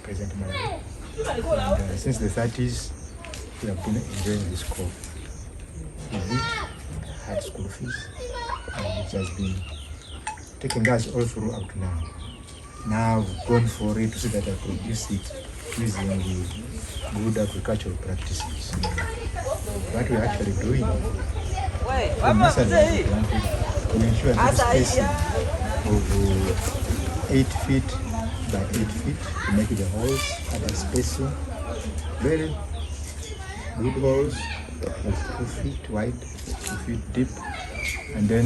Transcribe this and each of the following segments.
President Mbale. And since the 30s, we have been enjoying this crop. We had school fees, and it has been taking us all throughout now. Now we've gone for it to see that I produce it using the good agricultural practices. What we're actually doing, we ensure that spacing of 8 feet by 8 feet to make the holes at a spacing. Very good holes, like 2 feet wide, 2 feet deep, and then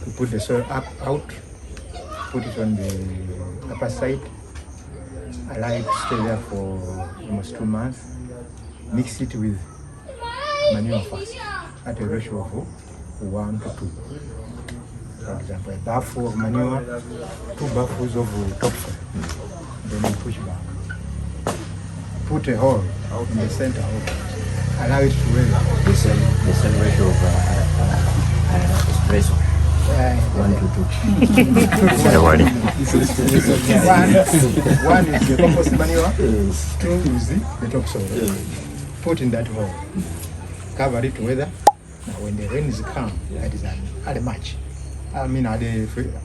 we put the soil out, put it on the upper side, allow it to stay there for almost 2 months, mix it with manure first at a ratio of 1 to 2. For example, a baffle of manure, 2 baffles of topsoil. Then you push back. Put a hole in the center of it. Allow it to weather. The same ratio of espresso. 1 to 2. One is the compost manure, 2 is the topsoil. Put in that hole. Cover it weather. Now when the rains come, that is at the March. At the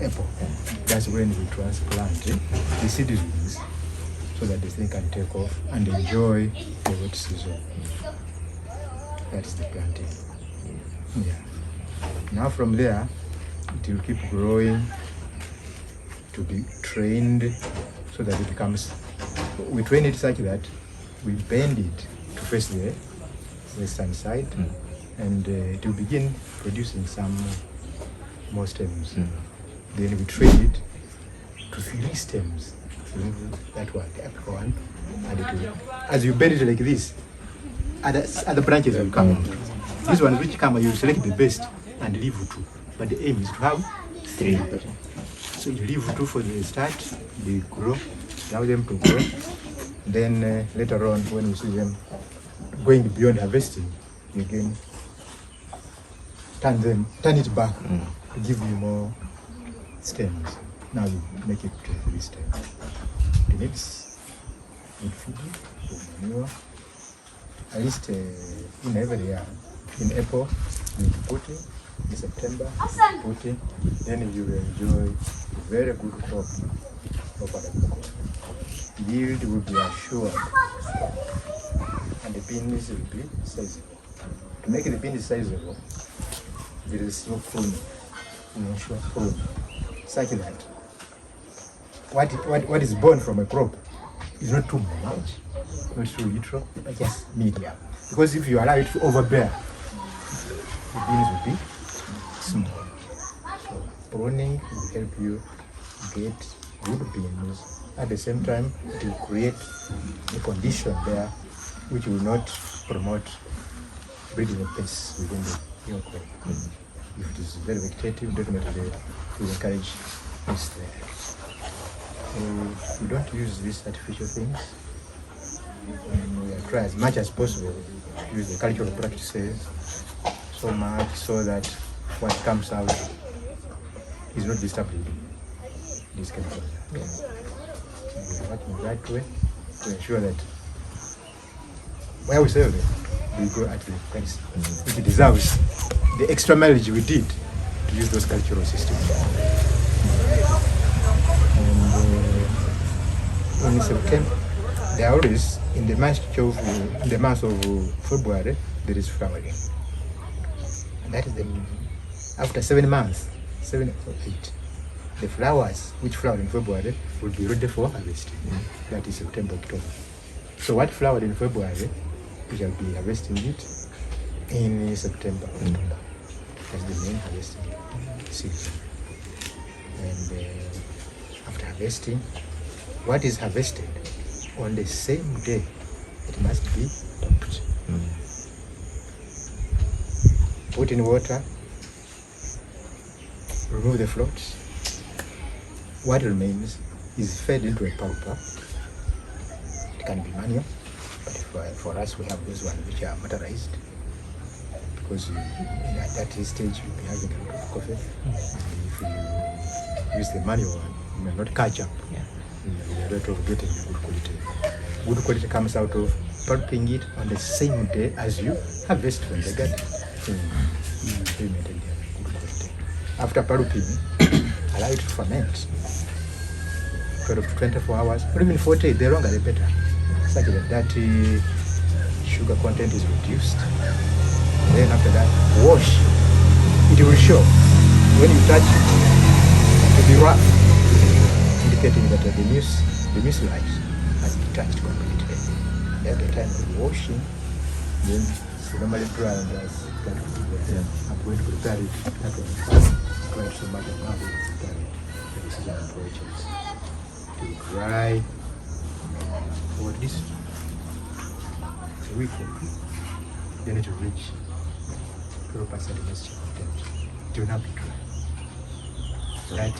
April, that's when we transplant the seedlings so that the thing can take off and enjoy the wet season. That's the planting. Yeah. Now from there, it will keep growing to be trained so that it becomes, we train it such that we bend it to face the western side, and it will begin producing some more stems. Then we train it to 3 stems. That one, the upper one, and it will, as you bend it like this, other branches will come out. This one which come, you select the best and leave 2. But the aim is to have 3. So you leave 2 for the start, they grow, allow them to grow. Then later on, when we see them going beyond harvesting, you again turn it back to give you more stems. Now you make it to 3 stems. It needs good feeding, good manure. At least in every year, in April, you put it, in September, put it, then you will enjoy a very good crop of Arabica. Yield will be assured, and the beans will be sizable. To make the beans sizable, there is no pruning, such that what is born from a crop is not too much, not too little, but just medium. Because if you allow it to overbear, the beans will be small. So pruning will help you get good beans. At the same time, it will create a condition there which will not promote breeding of pests within your crop. If it is very vegetative, definitely we encourage this there. So we don't use these artificial things. And we try as much as possible to use the cultural practices so much so that what comes out is not disturbing these chemicals. We are working that way to ensure that where we sell them, we grow at the price which deserves the extra mileage we did to use those cultural systems. And in September, there are always in the month of February there is flowering. And that is after 7 months, 7 or 8, the flowers which flower in February will be ready for harvesting. That is September, October. So what flowered in February, we shall be harvesting it in September, October. That's the main harvesting season. And after harvesting, what is harvested on the same day, it must be pumped. Put in water, remove the floats. What remains is fed into a pulper. It can be manual, but for us we have this one which are motorized. because at that stage you'll be having a lot of coffee. If you use the manual one, you may not catch up in the rate of getting good quality. Good quality comes out of pulping it on the same day as you harvest from the garden. You maintain good quality. After pulping, allow it to ferment 12 to 24 hours, or even 40, the longer the better, such that sugar content is reduced. Then after that, wash. It will show. When you touch it, it will be rough, indicating that the mucilage has detached completely. And at the time of washing, then you normally dry and as I'm going to prepare it. That one, quite so much of how to prepare it. This is an approach. To dry for this week, then it will reach 12% moisture content. It will not be dry. Right?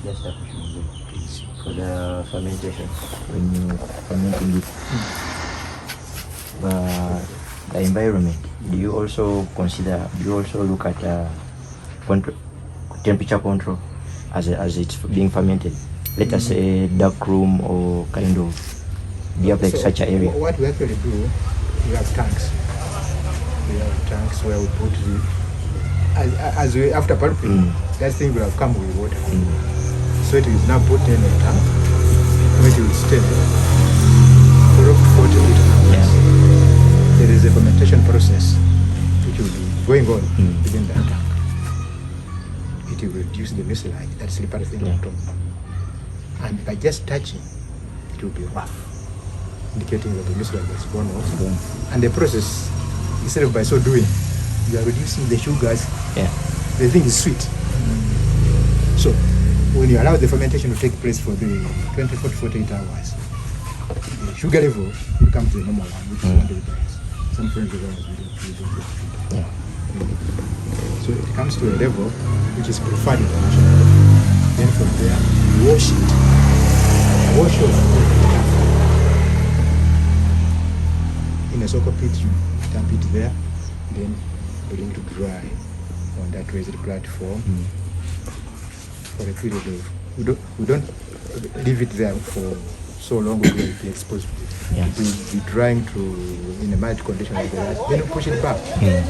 Just a question please. For the fermentation, when you fermenting it, the environment, do you also look at temperature control as it's being fermented? Let us say dark room or kind of, do you have like such an area? What we actually do, we have tanks. We have tanks where we put as we after pulping, that thing will have come with water. So it is now put in a tank, where it will stay for up to 40 liters. There is a fermentation process which will be going on within that tank. It will reduce the mucilage, that slippery thing on top. And by just touching, it will be rough, indicating that the mucilage has gone off. And the process, instead of by so doing, you are reducing the sugars. The thing is sweet. So when you allow the fermentation to take place for the 24 to 48 hours, the sugar level becomes the normal one, which is 100 grams. Some friends of ours we don't. So it comes to a level which is preferred internationally. Then from there, wash it. Wash your in a soccer pit, you dump it there, then bring to dry on that raised platform for a period of, we don't leave it there for so long we will be exposed to it. It will be drying to in a mild condition like that. Then we push it back. Then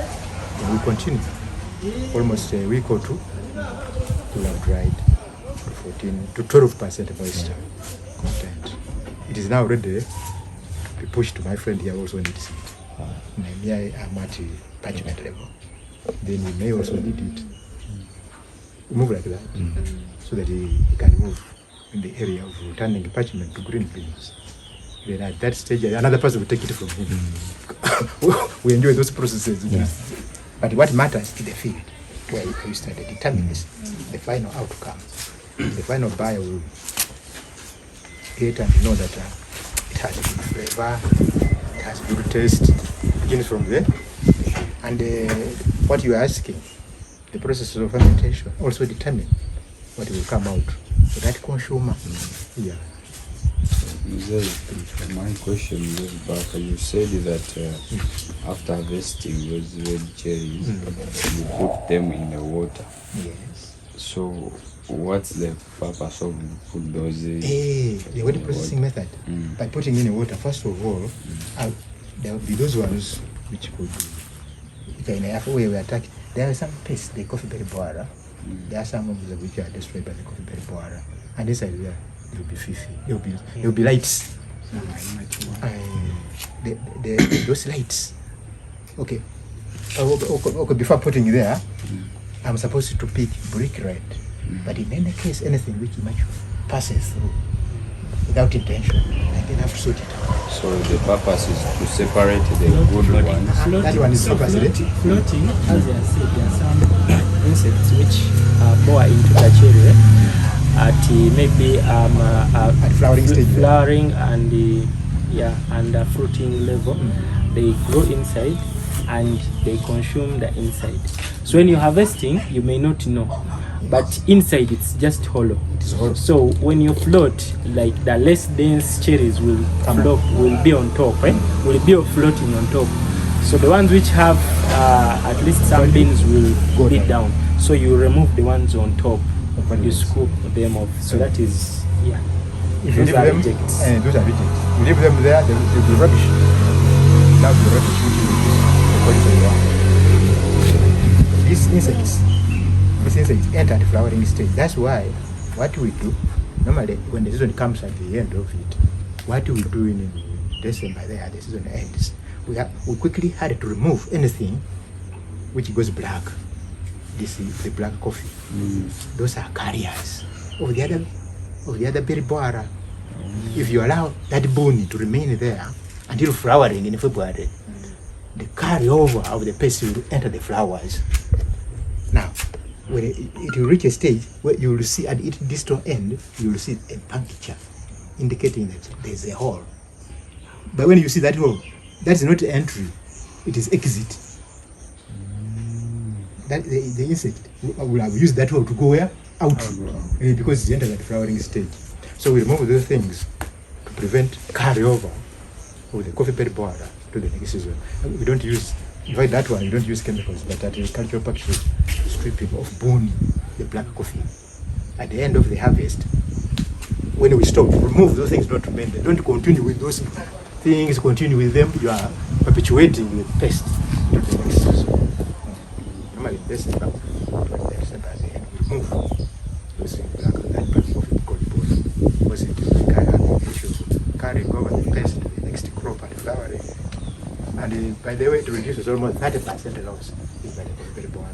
we continue almost a week or two to have dried to 14 to 12% moisture content. It is now ready to be pushed to my friend here also needs it. Here I'm at parchment level. Then we may also need it move like that so that he can move in the area of turning parchment to green beans. Then at that stage another person will take it from him. We enjoy those processes. But what matters is the field where you start to determine this, the final outcome. The final buyer will get and know that it has good flavor, it has good taste. Begins from there. And what you are asking, the process of fermentation also determine what will come out for that consumer. My question goes back. You said that after harvesting those red cherries, you put them in the water. Yes. So what's the purpose of put those? The wet processing method. By putting in the water, first of all, there will be those ones which could be in the way we attack. There are some pests, the coffee berry borer. There are some of them which are destroyed by the coffee berry borer. And this area, it will be fifi. It will be lights. Those lights. Okay. Okay. Before putting it there, I'm supposed to pick brick red. But in any case, anything which passes through without intention, I can have to sort it out. So the purpose is to separate the good ones. That one is floating, as I said, there are some insects which bore into the cherry at maybe at flowering stage, flowering and fruiting level. They grow inside and they consume the inside. So when you're harvesting, you may not know, but inside it's just hollow. It is hollow. So when you float, like the less dense cherries will be on top, will be floating on top. So the ones which have at least some beans will Go be down. down. So you remove the ones on top, you scoop them off. So that is, yeah. If you Those leave are them, rejects. those are rejects. You leave them there, they'll be rubbish. Now the rubbish which will reduce the quality of the These insects enter the flowering stage. That's why what we do, normally when the season comes at the end of it, what we do in December, there the season ends, we quickly had to remove anything which goes black. This is the black coffee. Those are carriers of the other berry boara. If you allow that bone to remain there until flowering in February, the carryover of the pest will enter the flowers. Now, when it will reach a stage where you will see at its distal end, you will see a puncture indicating that there is a hole. But when you see that hole, that is not entry, it is exit. That the insect will have used that hole to go where? Out. Because it entered at the flowering stage. So we remove those things to prevent carryover of the coffee berry borer to the next season. We don't use, in fact that one, we don't use chemicals, but at the cultural factory, stripping of bone, the black coffee. At the end of the harvest, when we stop, remove those things, not remain there. Don't continue with those things, continue with them, you are perpetuating the pest to the next season. Normally, December, we remove those black, that black coffee called bone, because it will carry over the pest to the next crop and flowering. And by the way, it reduces almost 30% loss by the very borer.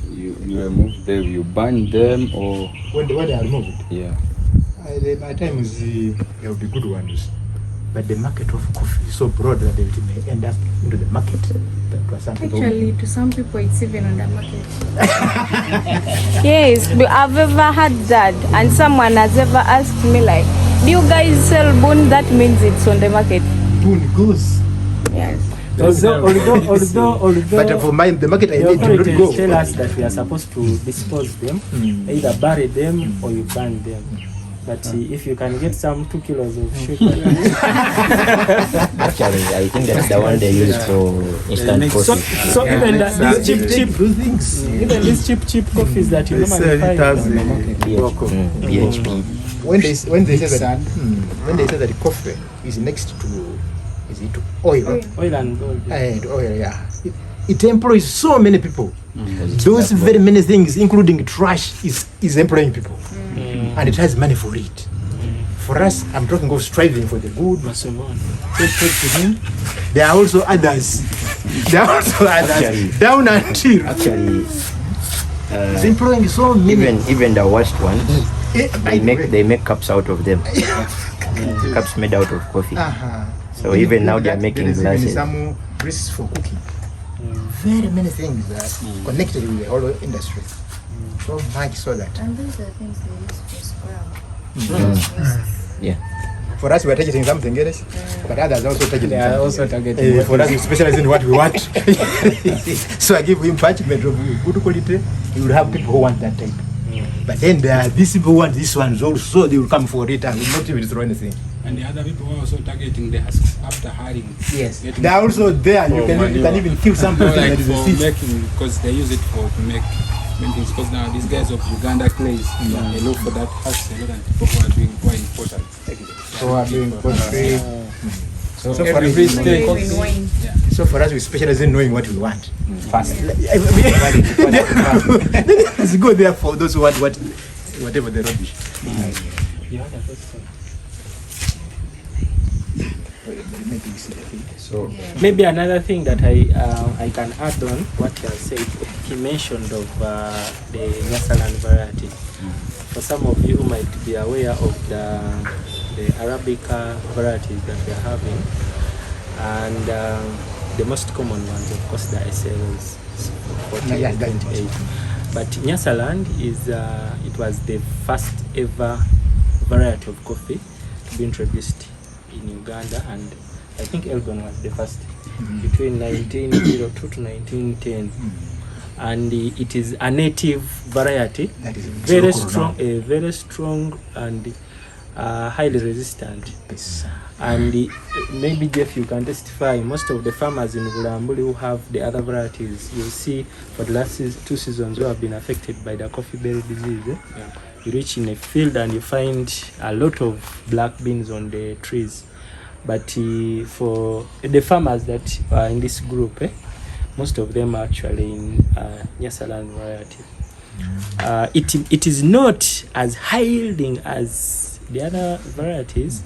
You remove them, you burn them, or When they are removed, yeah. By times there will be good ones, but the market of coffee is so broad that it may end up into the market. To some people. Actually, to some people, it's even on the market. Yes, but I've ever had that, and someone has ever asked me like, "Do you guys sell bone?" That means it's on the market. Boon goes. Yes. Although But for mine, the market I the need to not authorities go. tell us that we are supposed to dispose them, either bury them or you burn them. But if you can get some 2 kilos of sugar, Actually, I think that's the one they use for instant coffee. so even these cheap things. even these cheap coffees that you normally find on the market. BHP. When they say that coffee is next to oil. Oil and gold. And oil, yeah. It employs so many people. Those very many things, including trash, is employing people. And it has money for it. For us, I'm talking of striving for the good. There are also others. Actually, Down until. Actually, It's employing so many. even the worst ones, By the way. they make cups out of them. Cups made out of coffee. So even now they are making there is even glasses. some grease for cooking. Very many things are connected with the whole industry. So much so that And these are things they use for scrub. Yeah. for us we are targeting something else, but others are also targeting. They are something also else. targeting what For us, we specialize in what we want. So I give him parchment of good quality. You will have people who want that type. But then there are these people who want this one also. They will come for it and will not even throw anything. And the other people are also targeting the husks after hiring. Yes, Getting they are also there. You can even kill something like that is a for seed. making, because they use it for to make things. Because now these guys of Uganda clays, they look for that husk a lot, and people who are doing quite important. So are doing pottery. So for every us, state, In wine. so for us, we specialize in knowing what we want. fast. Let's go there for those who want whatever the rubbish. You had a question. So Maybe another thing that I can add on what he has said. He mentioned of the Nyasaland variety. For some of you who might be aware of the Arabica varieties that we are having, and the most common ones, of course, the SLs 40 Yeah, and that 28. But Nyasaland is it was the first ever variety of coffee to be introduced in Uganda, and I think Elgon was the first between 1902 to 1910. And it is a native variety, That is very local strong, now. very strong and are highly resistant. And maybe Jeff, you can testify, most of the farmers in Bulambuli who have the other varieties, you'll see for the last 2 seasons who have been affected by the coffee berry disease. Yeah. You reach in a field and you find a lot of black beans on the trees. But for the farmers that are in this group, most of them are actually in Nyasaland variety. It is not as high yielding as the other varieties,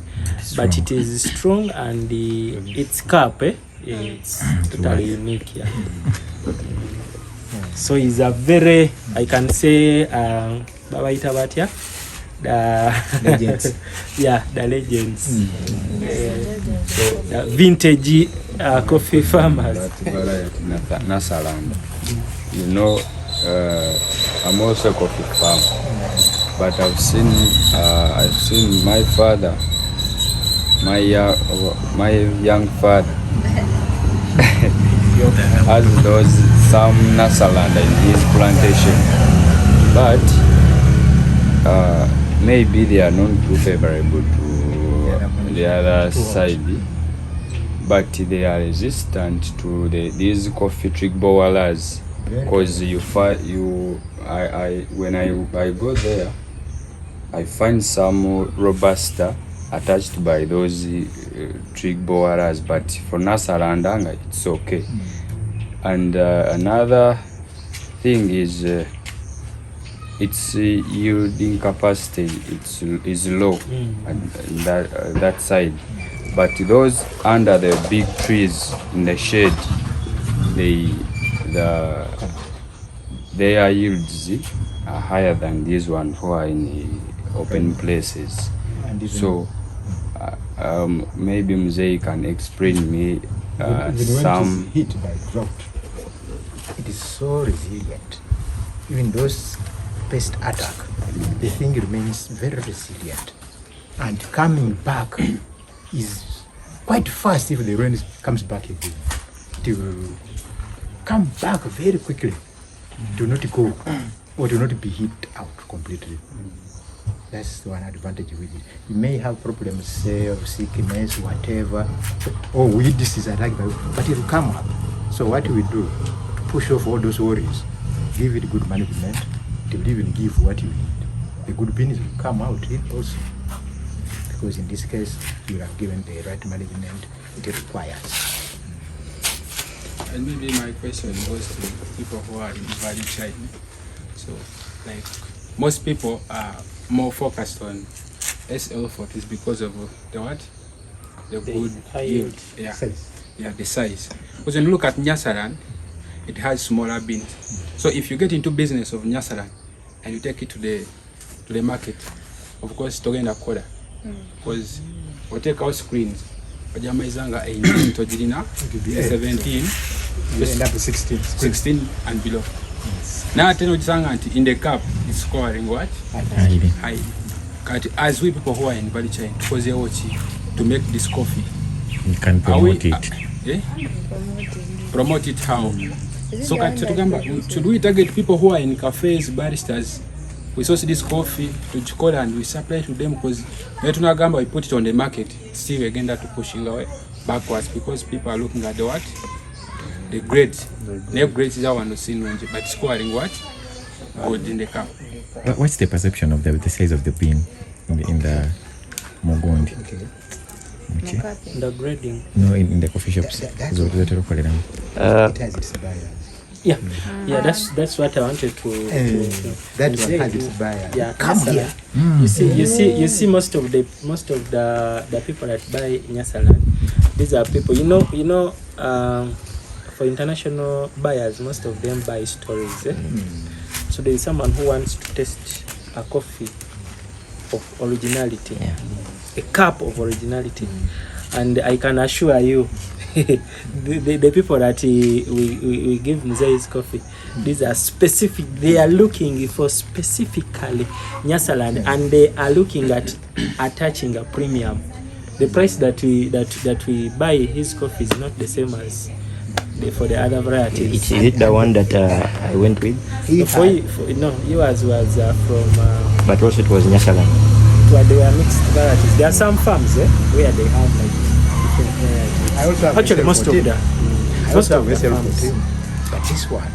but it is strong, and its cup, it's totally unique. Yeah. So it's a very, I can say, Babaita Batia, the legends. Yeah, the legends. So the vintage coffee farmers. Nyasaland. You know, I'm also a coffee farmer, but I've seen my father, my young father, has those some Nyasaland in his plantation, but maybe they are not too favorable to the other side, but they are resistant to these coffee trick bowlers. Because when I go there, I find some robusta attached by those trick bowlers, but for Nyasaland it's okay. And another thing is its yielding capacity is low on that side, but those under the big trees in the shade, their yields are higher than these ones who are in open places. So maybe Mzee can explain me some. When it is hit by drought, it is so resilient. Even those pest attack, the thing remains very resilient, and coming back is quite fast. If the rain comes back again, it will come back very quickly. Do not go or do not be hit out completely. That's one advantage with it. You may have problems, say, of sickness, whatever, or weed disease attack, but it will come up. So what we do to push off all those worries, give it good management, it will even give what you need. The good beans will come out here also, because in this case you have given the right management it requires. And maybe my question goes to people who are in value chain. So, like, most people are more focused on SL40s because of the what? The good yield. Yeah. Size. Yeah, the size. Because when you look at Nyasaland, it has smaller beans. So if you get into business of Nyasaland and you take it to the market, of course, togenda kola. Because we take our screens. Pajama izanga 18 to jirina 17. You end up with 16 and below. Now tell you in the cup it's scoring what? High. As we people who are in value chain, because they watch to make this coffee, you can promote it. Promote it how? So should we target people who are in cafes, baristas? We source this coffee to Chikola and we supply to them, because we put it on the market. Still again that to pushing away backwards, because people are looking at the what? The grades. The grades is our one seen, but scoring what? Good in the cup. What's the perception of the size of the bean in the Mogondi? Okay. The grading. No, in the coffee shops. It has its buyers. Yeah, yeah, that's what I wanted to that one has its buyers. Yeah, come here. You see most of the people that buy Nyasaland, these are people, you know, for international buyers, most of them buy stories. So there is someone who wants to taste a coffee of originality, a cup of originality, and I can assure you, the people that we give Mzee's coffee, these are specific. They are looking for specifically Nyasaland, and they are looking at attaching a premium. The price that we buy his coffee is not the same as for the other varieties. Is it the one that I went with? No, yours was from. But also it was Nyasaland. they were mixed varieties. There are some farms where they have like different varieties. I also have Actually, most of SL14. the I most also of have the farms. SL14. But this one,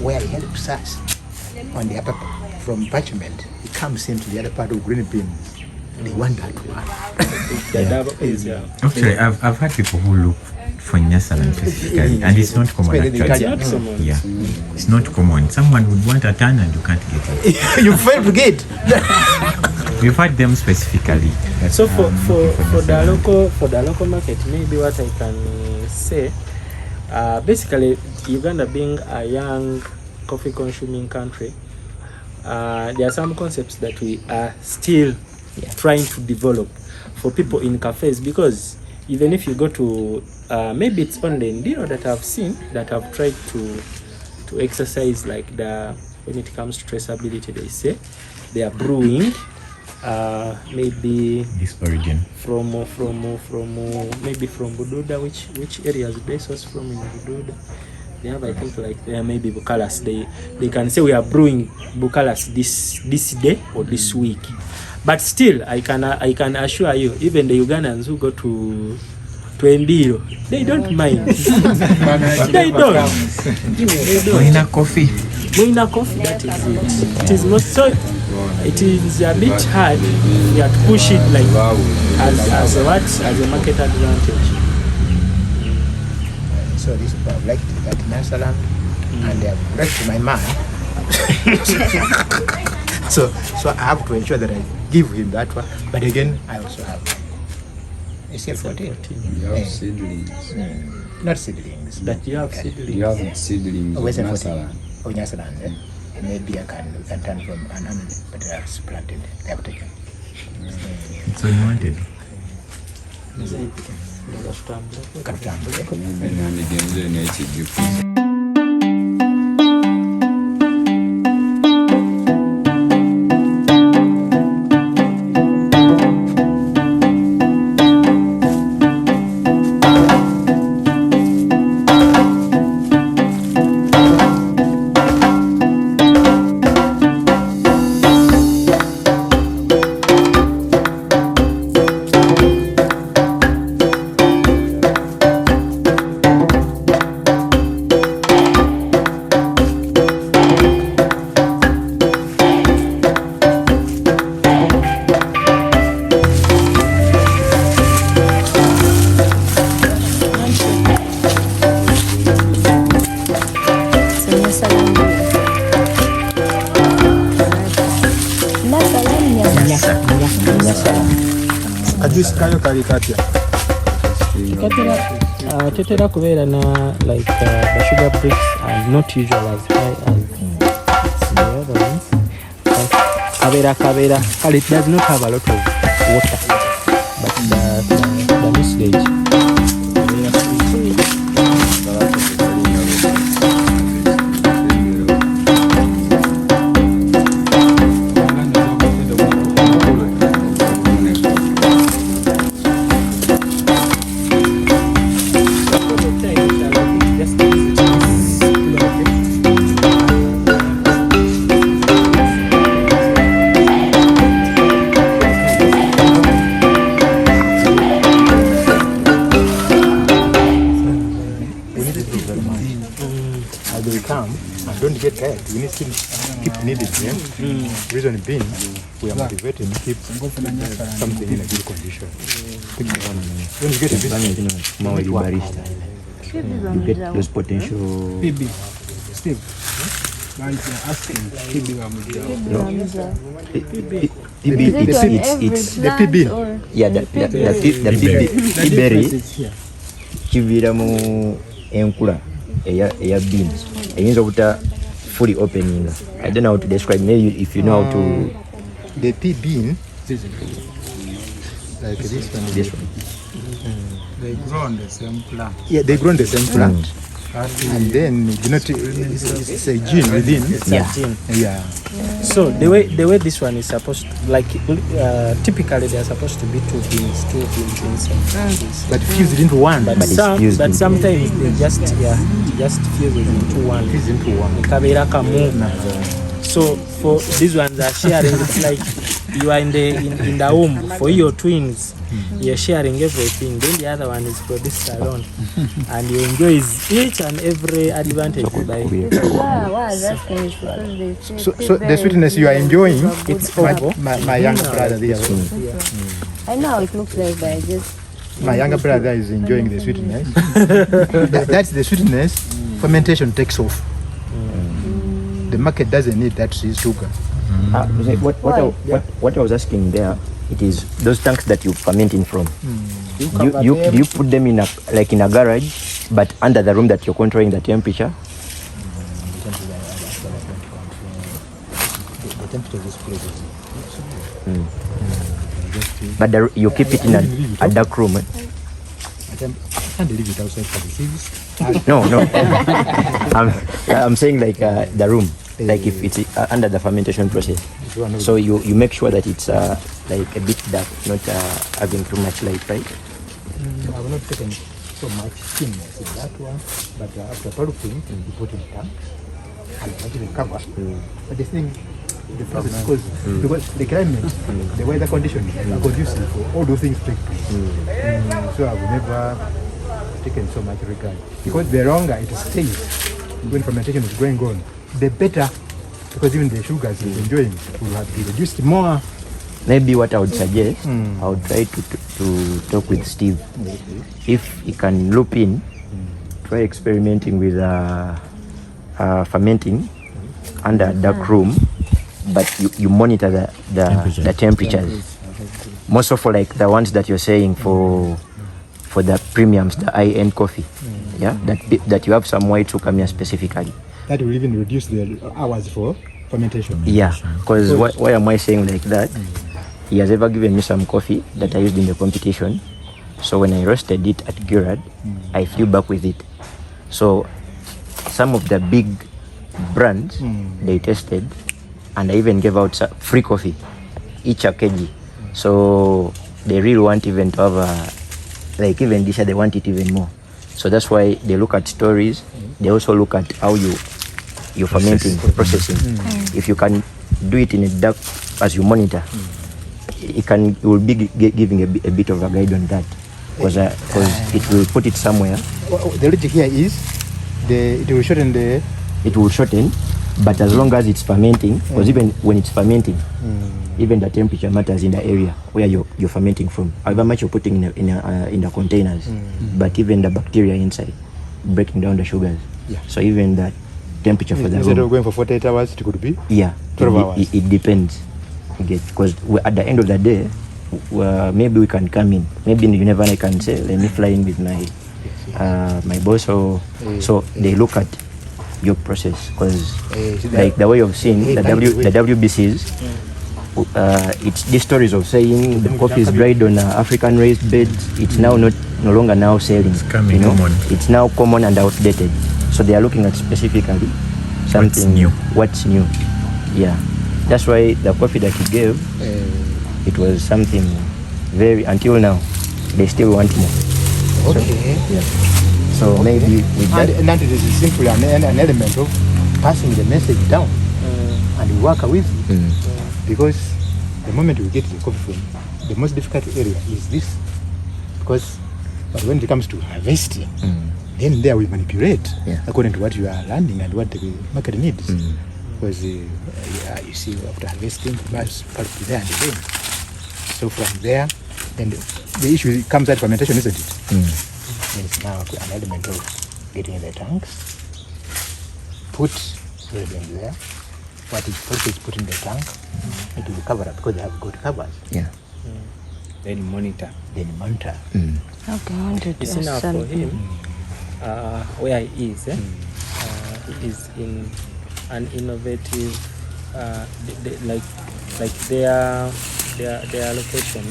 where it helps us on the upper from parchment, it comes into the other part of green beans. They want that one. The double is Actually, I've had people who look for Nyasaland specifically, and it's not common Especially the actually. Italian. not common. Yeah, it's not common. Someone would want a ton and you can't get it. You fail to get. We've had them specifically. that So are for the local market, maybe what I can say, basically Uganda being a young coffee consuming country, there are some concepts that we are still trying to develop for people in cafes, because even if you go to maybe it's only in Ndiro that I've seen that have tried to exercise like when it comes to traceability, they say they are brewing maybe this origin. from maybe from Bududa, which areas they source from in Bududa. They have, I think, like maybe Bukalas. They can say we are brewing Bukalas this day or this week. But still, I can assure you, even the Ugandans who go to Ndiro, they don't mind. They don't. Moina coffee. Moina coffee, that is it. It is most so. It is a bit hard to push it like as a market advantage. So this people have liked that Nyasaland, and they have liked my man. so I have to ensure that I give him that one. But again, I also have SL14. You have seedlings. Not seedlings. But you have seedlings. You have seedlings Oh, of SL14. Nyasaland. Oh, Nyasaland. Maybe I can turn from an animal, but they are planted. They have taken. So you wanted. Katutambule. Nandigenze n'ekijuko. Kajusi kayo kali katya. Tetera kubeera na like the sugar bricks are not usual as high as the other ones. Kabera, it does not have a lot of water, but the usage. Don't get tired. We need to keep needing them. Reason being, we are motivated to keep something in a good condition. When you get a bit barista, you get those potential. PB, Steve. Asking PB It's the PB. Yeah, the PB berry kivira mu enkula eya beans. Eyinza obuta fully opening. I don't know how to describe. Maybe if you know how to. The pea bean, like this one. This one. They grow on the same plant. Yeah, they grow on the same plant. And then you know it's a gene within. Yeah. So the way this one is supposed to, like typically they are supposed to be two beans inside. But fused into one. But sometimes they just fuse it into one. Fused into one. Kabera kamu. So for these ones are sharing, it's like you are in the womb for your twins, you're sharing everything, then the other one is produced alone, and you enjoy each and every advantage by So the sweetness you are enjoying, it's my younger brother there. I know it looks like, but I just. My younger brother is enjoying the sweetness. That's the sweetness. Fermentation takes off. The market doesn't need that sugar. What I was asking there, it is those tanks that you fermenting from. Do you put them in a garage, but under the room that you're controlling the temperature? The temperature is pleasant. But you keep it in a dark room. I can't leave it outside for the thieves. No. I'm saying like the room, like if it's under the fermentation process. So you make sure that it's like a bit dark, not having too much light, right? I will not taken so much thinness in that one, but after pulping, you put in tanks and actually cover. But the thing, the process because the climate, the weather conditions are conducive for all those things to take place. So I will never taken so much regard, because the longer it stays when fermentation is going on, the better, because even the sugars is enjoying will have to be reduced more. Maybe what I would suggest, I would try to talk with Steve. If he can loop in, try experimenting with fermenting under a dark room, but you monitor the temperatures. Most of all, like the ones that you're saying for the premiums, the high-end coffee, yeah, that you have some whites who come here specifically. That will even reduce the hours for fermentation. Yeah, because why am I saying like that? He has ever given me some coffee that I used in the competition. So when I roasted it at Gurad, I flew back with it. So some of the big brands, they tested, and I even gave out free coffee, each a kg. So they really want even to have like even this year they want it even more. So that's why they look at stories. They also look at how you're fermenting, processing. If you can do it in a dark as you monitor, it will be giving a bit of a guide on that, because it will put it somewhere. The logic here is it will shorten it will shorten, but as long as it's fermenting, because even when it's fermenting, even the temperature matters in the area where you're fermenting from. However much you're putting in the containers, but even the bacteria inside breaking down the sugars. Yeah. So even that temperature for the room. Instead of going for 48 hours, it could be 12 hours. It depends. Because at the end of the day, maybe we can come in. Maybe you never can say, let me fly in with my boss. So they look at your process, because like the way of seeing the WBCs, it's these stories of saying the coffee is dried on African raised beds. It's now no longer now selling. It's coming common. It's now common and outdated. So they are looking at specifically something what's new. Yeah. That's why the coffee that he gave, it was something very, until now, they still want more. Okay. So maybe with that. And that is simply an element of passing the message down and work with it. Because the moment we get the coffee from, the most difficult area is this. But when it comes to harvesting, then there we manipulate according to what you are learning and what the market needs. Because you see, after harvesting, you must pulp there and again. So from there, then the issue comes at fermentation, isn't it? Then it's now an element of getting in the tanks, put everything there. What is pulp is put in the tank, it will cover up because they have good covers. Yeah. Then monitor. Okay, it's enough for him. Where he is, he is in an innovative, like their location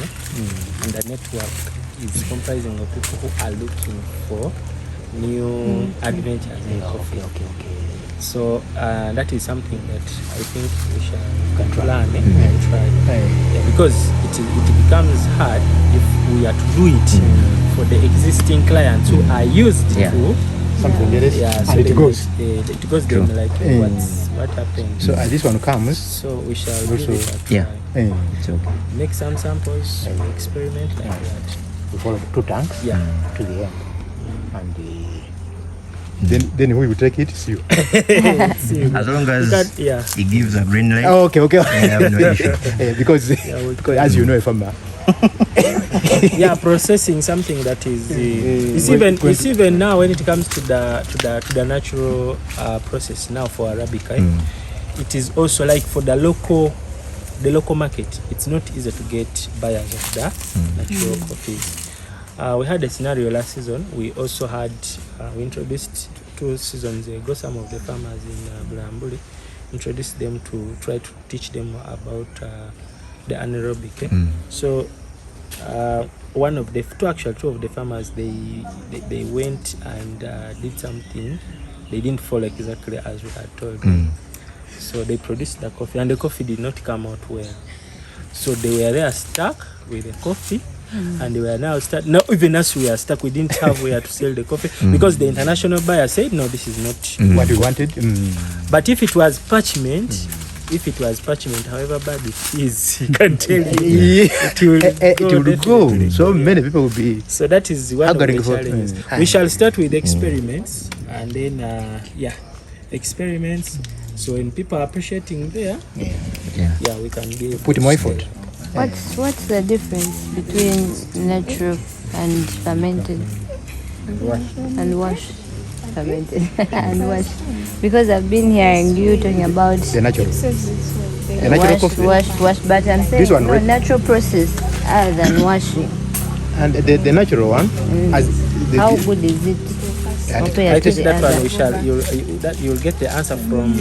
and the network is comprising of people who are looking for new adventures in coffee. Okay. So that is something that I think we should learn and try. Because it becomes hard if we are to do it for the existing clients who are used to something else, Yeah, so and it goes. It goes then like what happened. So as this one comes, So we shall also- give it a try. Yeah. It's okay. Make some samples, we experiment like that. we follow 2 tanks Yeah. to the end, and then we will take it. See you. As long as Yeah. it gives a green light. Oh, okay. I have no issue. Because as you know, a farmer. Yeah, processing something that is it's even now when it comes to the natural process now for Arabica, it is also like for the local market. It's not easy to get buyers of the natural coffees. We had a scenario last season. We also had we introduced 2 seasons ago some of the farmers in Mbale, introduced them to try to teach them about the anaerobic. So one of the 2 of the farmers, they went and did something. They didn't follow exactly as we had told them. So they produced the coffee, and the coffee did not come out well. So they were there stuck with the coffee, and they were now even as we are stuck, we didn't have where to sell the coffee because the international buyer said, no, this is not What we wanted. But if it was parchment, however bad it is, you can tell you, it will go. Go. So many people will be. So that is one of the Haggling for- challenges. We shall start with experiments, and then experiments. So when people are appreciating there, we can give Put more effort. What's the difference between natural and fermented? And wash. Fermented and wash. Because I've been hearing you talking about The natural. The natural coffee. wash, but I'm saying This one, no, right? natural process other than washing. And the natural one, as How good is it? And compared I to think the that other? one we shall you'll get the answer from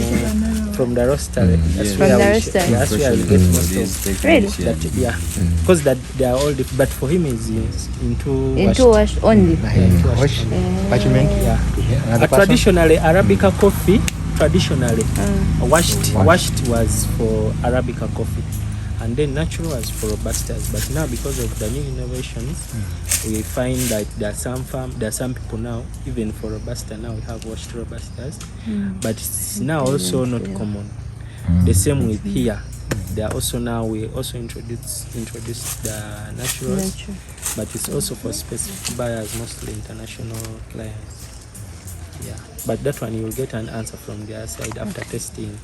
the roaster. That's From where the we roaster. that's where we get most of Really? that. Because that they are all different. But for him is into Wash only. wash, parchment. Another person. Traditionally Arabica coffee. Washed was for Arabica coffee, and then natural was for Robustas. But now because of the new innovations, we find that there are some people now, even for Robusta now we have washed Robustas, but it's now also not common. The same with here. They are also now we also introduced the naturals, but it's also for specific buyers, mostly international clients. Yeah, but that one you will get an answer from their side after testing.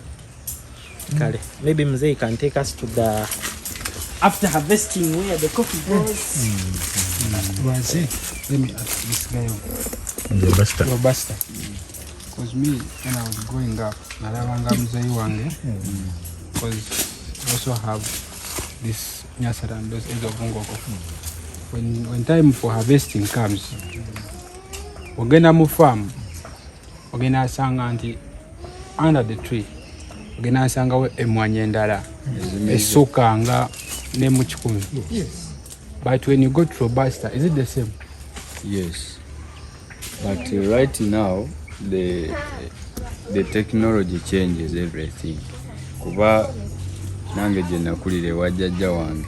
Kale, maybe Mzee can take us to the after harvesting where the coffee goes. Let me ask this guy Robusta. Because me, when I was growing up, nalavanga Mzee Wange, because I also have this nyasara and those ends of Bungoko. When time for harvesting comes, ogenda mu farm, ogenda asanga nti under the tree, ogenda asangawo emmwanyi endala esukka nga ne mu 10. But when you go to Robusta, is it the same? Yes, but right now the technology changes everything. Kuba nange gye nakulira ewa jjajja wange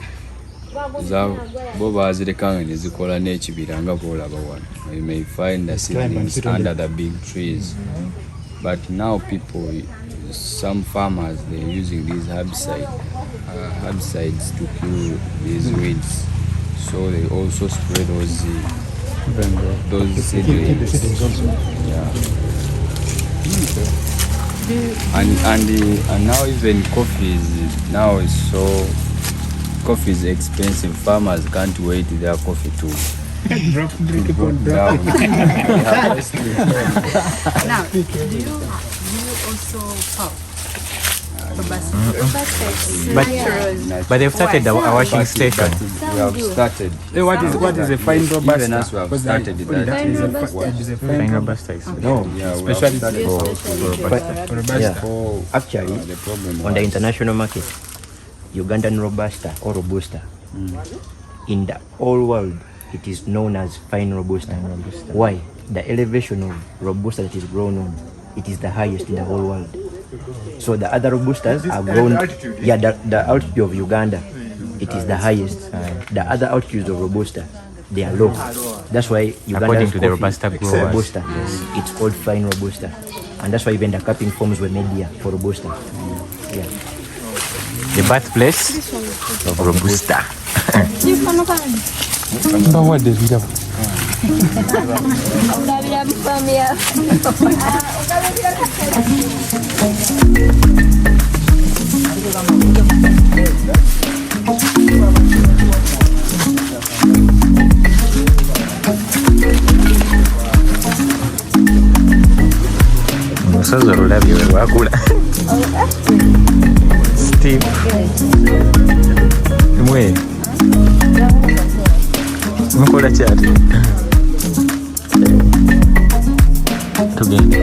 bo bazirekanga ne zikola n'ekibira nga bw'olaba wano. You may find the seedlings under the big trees. But now some farmers, they're using these herbicides to kill these weeds. So they also spray those seedlings. Yeah. And now even coffee is expensive. Farmers can't wait their coffee to drop down. Now, do you also pulp? But they've started a washing station. We have started. What is a fine Robusta? Even as we have started that. Fine Robusta is No, yeah, we have Especially started But, Robusta. actually, the problem on the was- international market, Ugandan Robusta or Robusta, in the whole world, it is known as fine Robusta. Why? The elevation of Robusta that is grown on, it is the highest in the whole world. So the other Robustas are grown, the altitude of Uganda, it is the highest. The other altitudes of Robusta, they are low. That's why According to the coffee, Robusta growers. Robusta, yes, it's called fine Robusta, and that's why even the cupping forms were made here for Robusta. Yeah. The birthplace of Robusta. Umusaza olulabye we lwakula. Steve. Mwe. Mukola kyati. Tugende.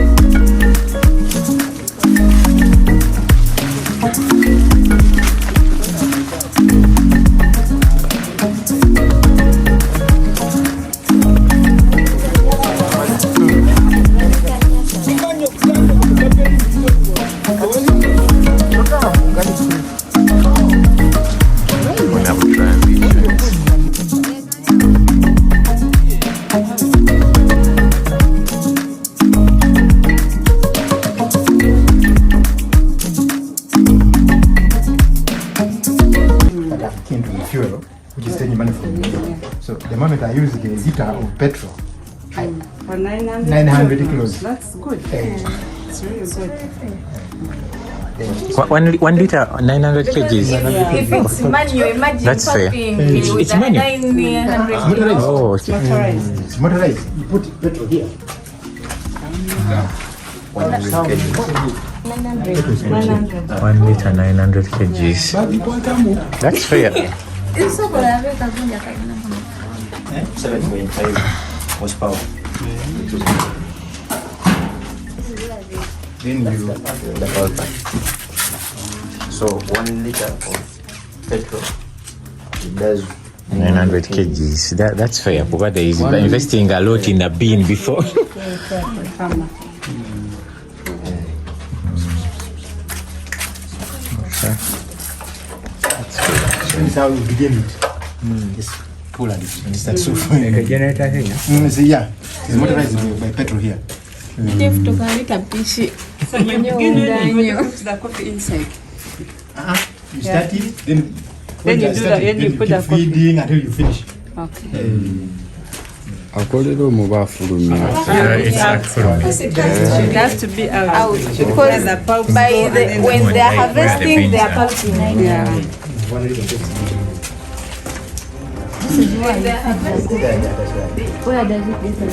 Fuel, which is taking money from me. So the moment I use the liter of petrol, For 900. 900 kilos. That's good. It's really good. 1 liter, 900 kgs. If it's manual, imagine That's fair. pumping It's with manual. 900 kilos. Oh, okay. Motorized. It's motorized. You put petrol here. 1 liter, 900 kgs. That's fair. 7.5 horsepower. Then you The power pack. So 1 liter of petrol, it does 900 kgs. That's fair. Because there is investing a lot in the bean before. This is how you begin it. Just pull and it starts so far. a generator here. So yeah, it's motorized by petrol here. So in the beginning, you put the coffee inside. You start it, then Then you you do start the- it, then you you put keep the coffee. feeding until you finish. Okay. akolera omubafulumira. It's actually. It has to be out. Because The pulp by go the, and when then they are Where the harvesting, beans they are are. pulping. yeah. When they are harvesting. Yeah, that's right. Where does it get?